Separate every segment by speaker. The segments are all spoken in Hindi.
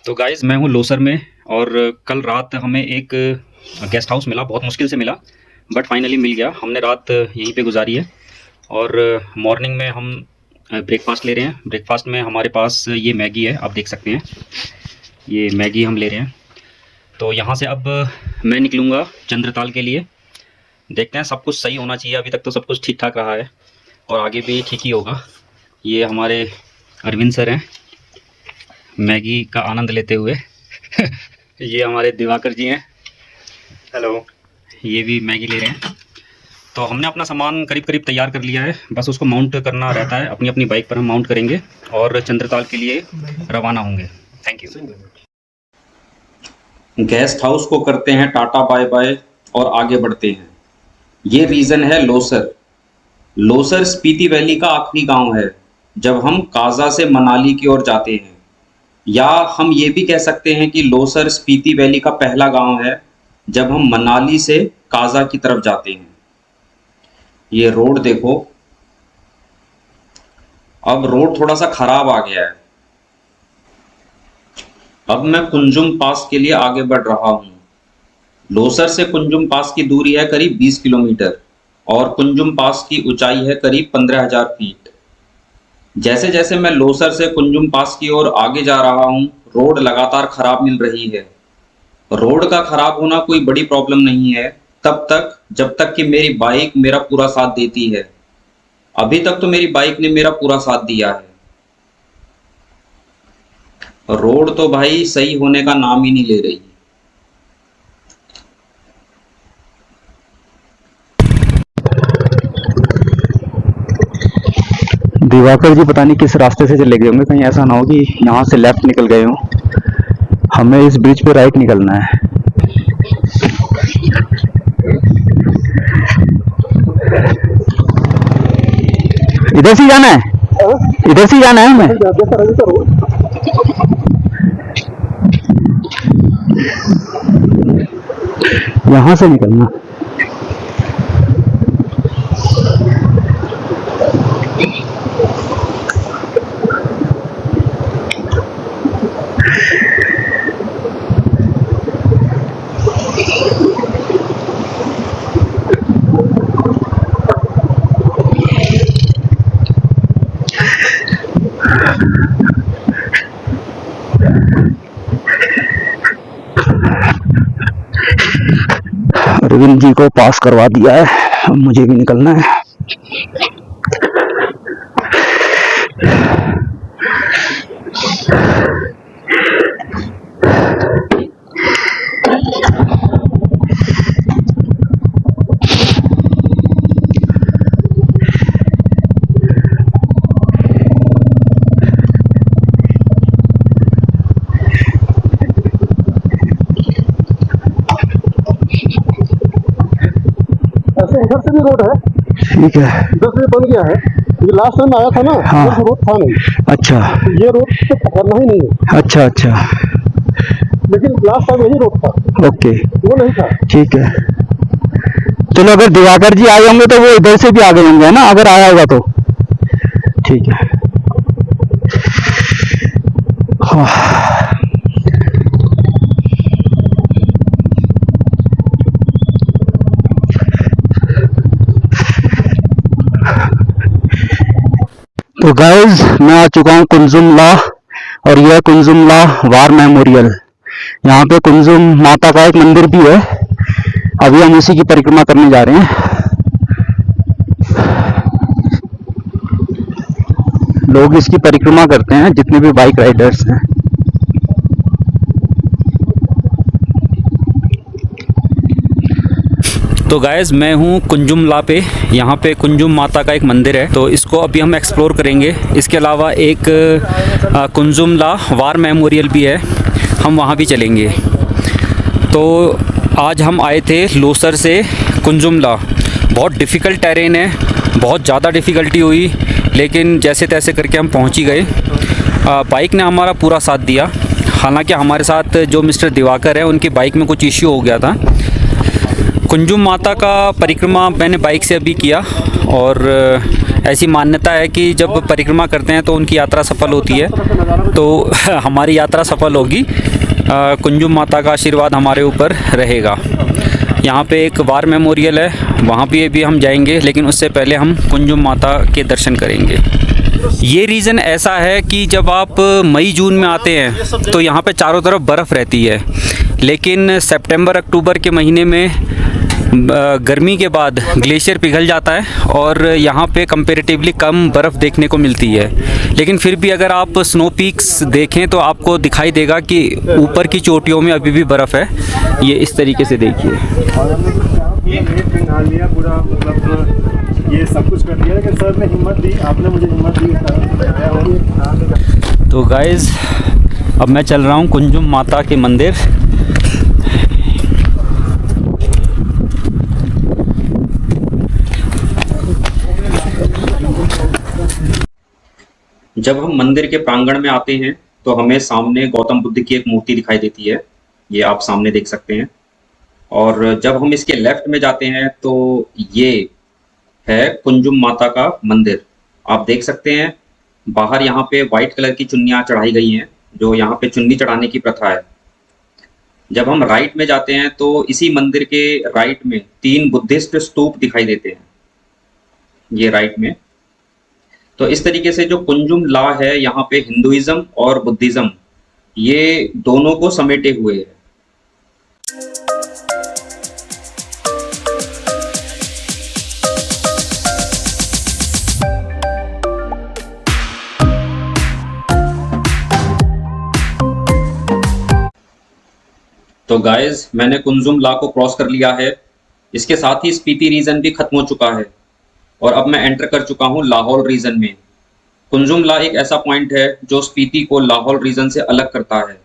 Speaker 1: तो गाइज़ मैं हूँ लोसर में और कल रात हमें एक गेस्ट हाउस मिला, बहुत मुश्किल से मिला बट फाइनली मिल गया। हमने रात यहीं पे गुजारी है और मॉर्निंग में हम ब्रेकफास्ट ले रहे हैं। ब्रेकफास्ट में हमारे पास ये मैगी है, आप देख सकते हैं, ये मैगी हम ले रहे हैं। तो यहाँ से अब मैं निकलूँगा चंद्रताल के लिए। देखते हैं, सब कुछ सही होना चाहिए। अभी तक तो सब कुछ ठीक ठाक रहा है और आगे भी ठीक ही होगा। ये हमारे अरविंद सर हैं मैगी का आनंद लेते हुए ये हमारे दिवाकर जी हैं, हेलो, ये भी मैगी ले रहे हैं। तो हमने अपना सामान करीब करीब तैयार कर लिया है, बस उसको माउंट करना रहता है। अपनी अपनी बाइक पर हम माउंट करेंगे और चंद्रताल के लिए रवाना होंगे। Thank you.
Speaker 2: गेस्ट हाउस को करते हैं टाटा बाय बाय और आगे बढ़ते हैं। ये रीज़न है लोसर। लोसर स्पीति वैली का आखिरी गांव है जब हम काजा से मनाली की ओर जाते हैं, या हम ये भी कह सकते हैं कि लोसर स्पीति वैली का पहला गांव है जब हम मनाली से काजा की तरफ जाते हैं। ये रोड देखो, अब रोड थोड़ा सा खराब आ गया है। अब मैं कुंजुम पास के लिए आगे बढ़ रहा हूँ। लोसर से कुंजुम पास की दूरी है करीब 20 किलोमीटर और कुंजुम पास की ऊंचाई है करीब 15,000 फीट। जैसे जैसे मैं लोसर से कुंजुम पास की ओर आगे जा रहा हूँ, रोड लगातार खराब मिल रही है। रोड का खराब होना कोई बड़ी प्रॉब्लम नहीं है तब तक जब तक कि मेरी बाइक मेरा पूरा साथ देती है। अभी तक तो मेरी बाइक ने मेरा पूरा साथ दिया है। रोड तो भाई सही होने का नाम ही नहीं ले रही।
Speaker 3: दिवाकर जी पता नहीं किस रास्ते से चले गए होंगे, कहीं ऐसा ना हो कि यहाँ से लेफ्ट निकल गए हों। हमें इस ब्रिज पे राइट निकलना है। इधर से जाना है, इधर से जाना है हमें। यहाँ से निकलना। अरविंद जी को पास करवा दिया है, अब मुझे भी निकलना है।
Speaker 4: इधर से भी रोड है,
Speaker 3: ठीक है,
Speaker 4: इधर से बन गया है। ये लास्ट टाइम आया था ना,
Speaker 3: हाँ,
Speaker 4: तो रोड था नहीं।
Speaker 3: अच्छा,
Speaker 4: ये रोड तो पकड़ना ही नहीं है।
Speaker 3: अच्छा अच्छा,
Speaker 4: लेकिन लास्ट टाइम यही रोड था,
Speaker 3: ओके,
Speaker 4: वो नहीं था।
Speaker 3: ठीक है। चलो, अगर दिवाकर जी आए होंगे तो वो इधर से भी आ गए होंगे ना, अगर आया होगा तो ठीक है। हाँ। तो गाइस, मैं आ चुका हूँ कुंजुमला और यह कुंजुमला वार मेमोरियल। यहाँ पे कुंजुम माता का एक मंदिर भी है। अभी हम उसी की परिक्रमा करने जा रहे हैं। लोग इसकी परिक्रमा करते हैं जितने भी बाइक राइडर्स हैं।
Speaker 1: तो गाइज़ मैं हूँ कुंजुमला पे। यहाँ पे कुंजुम माता का एक मंदिर है, तो इसको अभी हम एक्सप्लोर करेंगे। इसके अलावा एक कुंजुमला वार मेमोरियल भी है, हम वहाँ भी चलेंगे। तो आज हम आए थे लोसर से कुंजुमला। बहुत डिफ़िकल्ट टेरेन है, बहुत ज़्यादा डिफ़िकल्टी हुई, लेकिन जैसे तैसे करके हम पहुँच ही गए। बाइक ने हमारा पूरा साथ दिया। हालांकि हमारे साथ जो मिस्टर दिवाकर है, उनकी बाइक में कुछ इश्यू हो गया था। कुंजुम माता का परिक्रमा मैंने बाइक से अभी किया और ऐसी मान्यता है कि जब परिक्रमा करते हैं तो उनकी यात्रा सफल होती है। तो हमारी यात्रा सफल होगी, कुंजुम माता का आशीर्वाद हमारे ऊपर रहेगा। यहाँ पे एक वार मेमोरियल है, वहाँ पे भी हम जाएंगे, लेकिन उससे पहले हम कुंजुम माता के दर्शन करेंगे। ये रीज़न ऐसा है कि जब आप मई जून में आते हैं तो यहाँ पे चारों तरफ बर्फ़ रहती है, लेकिन सितंबर अक्टूबर के महीने में गर्मी के बाद ग्लेशियर पिघल जाता है और यहाँ पे कंपैरेटिवली कम बर्फ़ देखने को मिलती है। लेकिन फिर भी अगर आप स्नो पीक्स देखें तो आपको दिखाई देगा कि ऊपर की चोटियों में अभी भी बर्फ़ है। ये इस तरीके से देखिए।
Speaker 4: ये सब कुछ कर लिया, लेकिन सर ने हिम्मत दी, आपने मुझे हिम्मत दी।
Speaker 1: तो गाइज़ अब मैं चल रहा हूँ कुंजुम माता के मंदिर।
Speaker 2: जब हम मंदिर के प्रांगण में आते हैं तो हमें सामने गौतम बुद्ध की एक मूर्ति दिखाई देती है, ये आप सामने देख सकते हैं। और जब हम इसके लेफ्ट में जाते हैं तो ये है कुंजुम माता का मंदिर। आप देख सकते हैं बाहर यहाँ पे वाइट कलर की चुन्नियाँ चढ़ाई गई हैं, जो यहाँ पे चुन्नी चढ़ाने की प्रथा है। जब हम राइट में जाते हैं तो इसी मंदिर के राइट में 3 बुद्धिस्ट स्तूप दिखाई देते हैं, ये राइट में। तो इस तरीके से जो कुंजुम ला है यहाँ पे हिंदुइज्म और बुद्धिज्म ये दोनों को समेटे हुए है। तो गाइज मैंने कुंजुम ला को क्रॉस कर लिया है। इसके साथ ही स्पीति रीजन भी खत्म हो चुका है और अब मैं एंटर कर चुका हूँ लाहौल रीजन में। कुंजुम ला एक ऐसा पॉइंट है जो स्पीति को लाहौल रीजन से अलग करता है।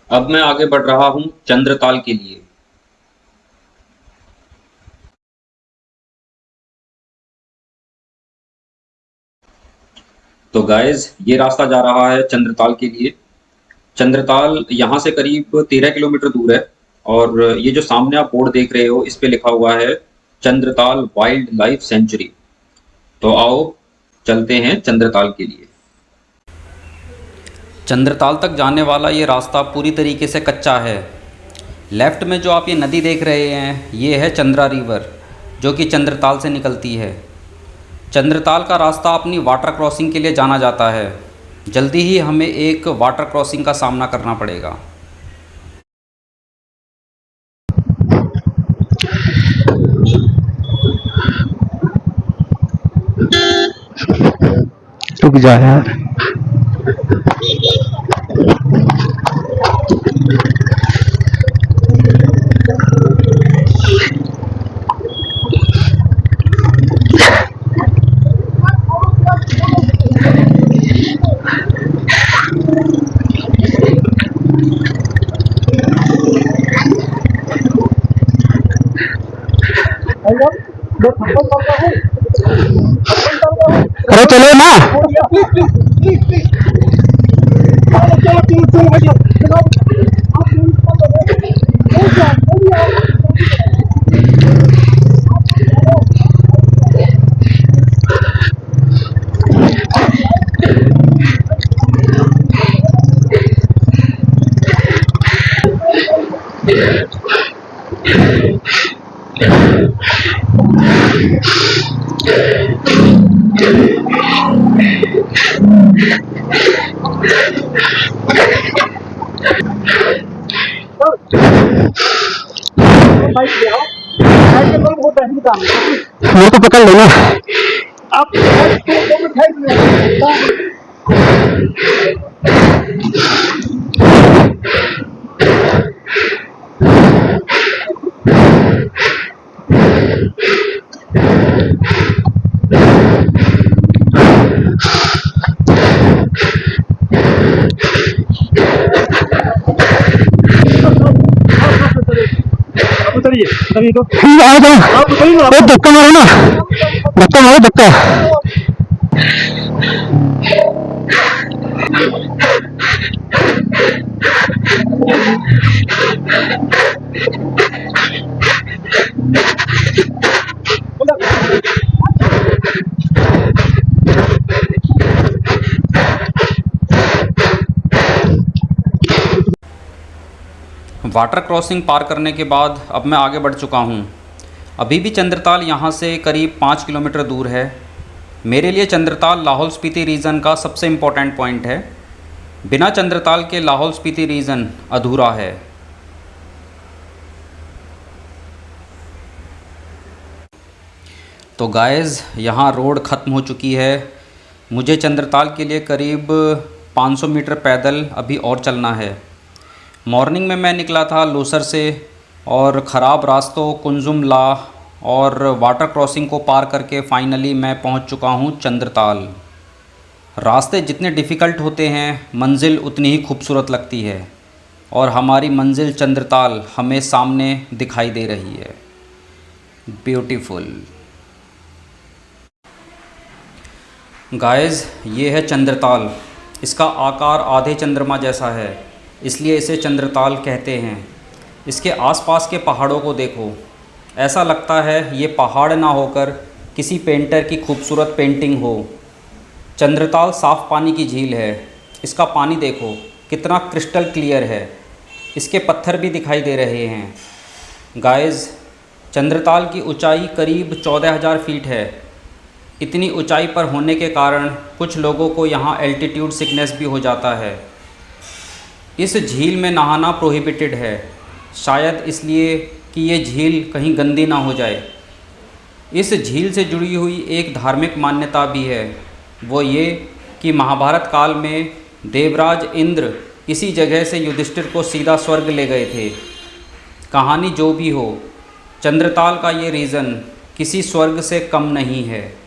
Speaker 2: अब मैं आगे बढ़ रहा हूँ चंद्रताल के लिए। तो गाइज ये रास्ता जा रहा है चंद्रताल के लिए। चंद्रताल यहाँ से करीब 13 किलोमीटर दूर है और ये जो सामने आप बोर्ड देख रहे हो इस पे लिखा हुआ है चंद्रताल वाइल्ड लाइफ सेंचुरी। तो आओ चलते हैं चंद्रताल के लिए।
Speaker 1: चंद्रताल तक जाने वाला ये रास्ता पूरी तरीके से कच्चा है। लेफ़्ट में जो आप ये नदी देख रहे हैं ये है चंद्रा रिवर, जो कि चंद्रताल से निकलती है। चंद्रताल का रास्ता अपनी वाटर क्रॉसिंग के लिए जाना जाता है। जल्दी ही हमें एक वाटर क्रॉसिंग का सामना करना पड़ेगा।
Speaker 3: रुक जा यार। अरे चलो ना। मेरे को पकड़ लेना।
Speaker 4: आप उतरिए, अभी तो
Speaker 3: आ जाओ।
Speaker 4: आप उतरिए ना।
Speaker 3: धक्का मारो ना, धक्का मारो, धक्का।
Speaker 1: वाटर क्रॉसिंग पार करने के बाद अब मैं आगे बढ़ चुका हूँ। अभी भी चंद्रताल यहाँ से करीब 5 किलोमीटर दूर है। मेरे लिए चंद्रताल लाहौल स्पीति रीजन का सबसे इम्पोर्टेंट पॉइंट है। बिना चंद्रताल के लाहौल स्पीति रीजन अधूरा है। तो गाइस, यहाँ रोड ख़त्म हो चुकी है। मुझे चंद्रताल के लिए करीब 500 मीटर पैदल अभी और चलना है। मॉर्निंग में मैं निकला था लोसर से और ख़राब रास्तों कुंजुम लाह और वाटर क्रॉसिंग को पार करके फ़ाइनली मैं पहुंच चुका हूं चंद्रताल। रास्ते जितने डिफ़िकल्ट होते हैं मंजिल उतनी ही खूबसूरत लगती है और हमारी मंजिल चंद्रताल हमें सामने दिखाई दे रही है। ब्यूटीफुल। गाइस, ये है चंद्रताल। इसका आकार आधे चंद्रमा जैसा है, इसलिए इसे चंद्रताल कहते हैं। इसके आसपास के पहाड़ों को देखो, ऐसा लगता है ये पहाड़ ना होकर किसी पेंटर की खूबसूरत पेंटिंग हो। चंद्रताल साफ़ पानी की झील है। इसका पानी देखो कितना क्रिस्टल क्लियर है। इसके पत्थर भी दिखाई दे रहे हैं। गाइस, चंद्रताल की ऊंचाई करीब 14,000 फीट है। इतनी ऊंचाई पर होने के कारण कुछ लोगों को यहाँ एल्टीट्यूड सिकनेस भी हो जाता है। इस झील में नहाना प्रोहिबिटेड है, शायद इसलिए कि ये झील कहीं गंदी ना हो जाए। इस झील से जुड़ी हुई एक धार्मिक मान्यता भी है, वो ये कि महाभारत काल में देवराज इंद्र इसी जगह से युधिष्ठिर को सीधा स्वर्ग ले गए थे। कहानी जो भी हो, चंद्रताल का ये रीज़न किसी स्वर्ग से कम नहीं है।